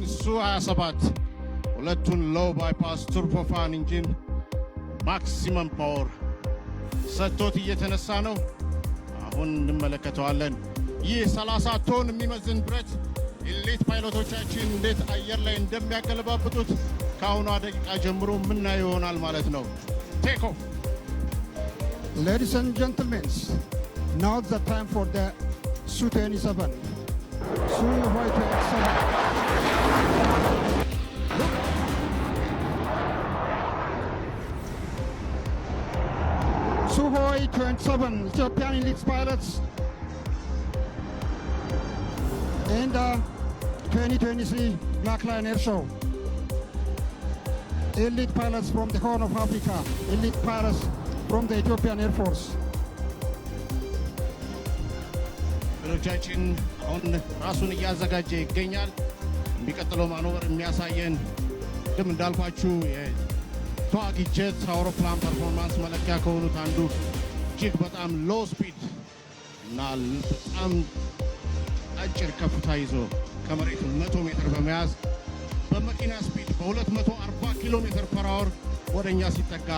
Su-27 ሁለቱን ሎው ባይፓስ ቱርቦፋን ኢንጂን ማክሲመም ፓወር ሰጥቶት እየተነሳ ነው። አሁን እንመለከተዋለን። ይህ 30 ቶን የሚመዝን ብረት ኤሊት ፓይሎቶቻችን እንዴት አየር ላይ እንደሚያገለባብጡት ከአሁኗ ደቂቃ ጀምሮ ምናየው ይሆናል ማለት ነው። ቴክ ኦፍ። Ladies and gentlemen, now the time for the Su-27. Su-27. Su-27 Ethiopian elite pilots in the 2023 Black Lion Air Show. Elite pilots from the Horn of Africa, elite pilots from the Ethiopian Air Force. ሎቻችን አሁን ራሱን እያዘጋጀ ይገኛል። የሚቀጥለው ማኖቨር የሚያሳየን ቅድም እንዳልኳችሁ የተዋጊ ጀት አውሮፕላን ፐርፎርማንስ መለኪያ ከሆኑት አንዱ እጅግ በጣም ሎ ስፒድ እና በጣም አጭር ከፍታ ይዞ ከመሬት 100 ሜትር በመያዝ በመኪና ስፒድ በ240 ኪሎ ሜትር ፐር አወር ወደኛ ሲጠጋ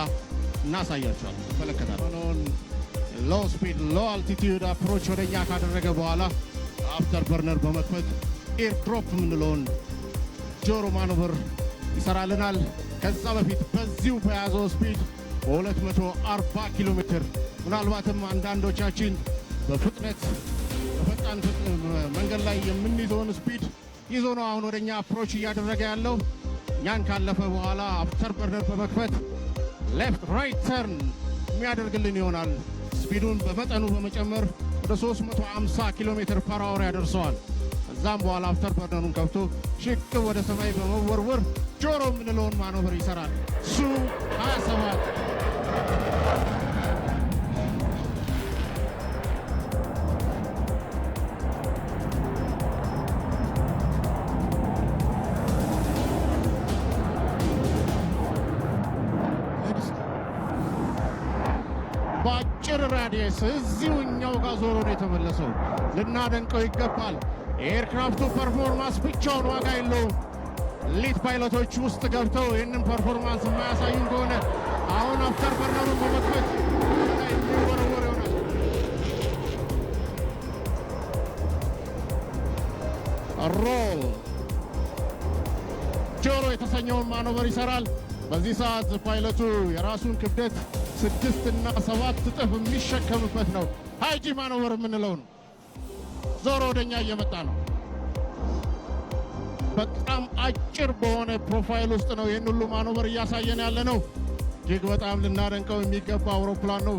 እናሳያቸዋለን። ተመለከታለን። ሎ ስፒድ ሎ አልቲቲዩድ አፕሮች ወደኛ ካደረገ በኋላ አፍተር በርነር በመክፈት ኤር ድሮፕ የምንለውን ጆሮ ማኖቨር ይሰራልናል። ከዛ በፊት በዚሁ በያዘው ስፒድ በ240 ኪሎ ሜትር ምናልባትም አንዳንዶቻችን በፍጥነት በፈጣን መንገድ ላይ የምንይዘውን ስፒድ ይዞ ነው አሁን ወደኛ አፕሮች እያደረገ ያለው። ያን ካለፈ በኋላ አፍተር በርነር በመክፈት ሌፍት ራይት ተርን የሚያደርግልን ይሆናል። ስፒዱን በመጠኑ በመጨመር ወደ 350 ኪሎ ሜትር ፐር አወር ያደርሰዋል። ከዛም በኋላ አፍተር በርነሩን ከፍቶ ሽቅ ወደ ሰማይ በመወርወር ጆሮ የምንለውን ማኖቨር ይሰራል። Su-27 በአጭር ራዲየስ እዚሁኛው ጋር ዞሮ ነው የተመለሰው። ልናደንቀው ይገባል። የኤርክራፍቱ ፐርፎርማንስ ብቻውን ዋጋ የለውም። ሊት ፓይለቶች ውስጥ ገብተው ይህንን ፐርፎርማንስ የማያሳዩን ከሆነ አሁን አፍተር በርነሩን በመክፈት የሚወረወር ይሆናል። ሮል ጆሮ የተሰኘውን ማኖቨር ይሰራል። በዚህ ሰዓት ፓይለቱ የራሱን ክብደት 6 እና 7 እጥፍ የሚሸከምበት ነው። ሃይጂ ማኖቨር የምንለው ነው። ዞሮ ወደኛ እየመጣ ነው። በጣም አጭር በሆነ ፕሮፋይል ውስጥ ነው ይህን ሁሉ ማኖቨር እያሳየን ያለ ነው። እጅግ በጣም ልናደንቀው የሚገባ አውሮፕላን ነው።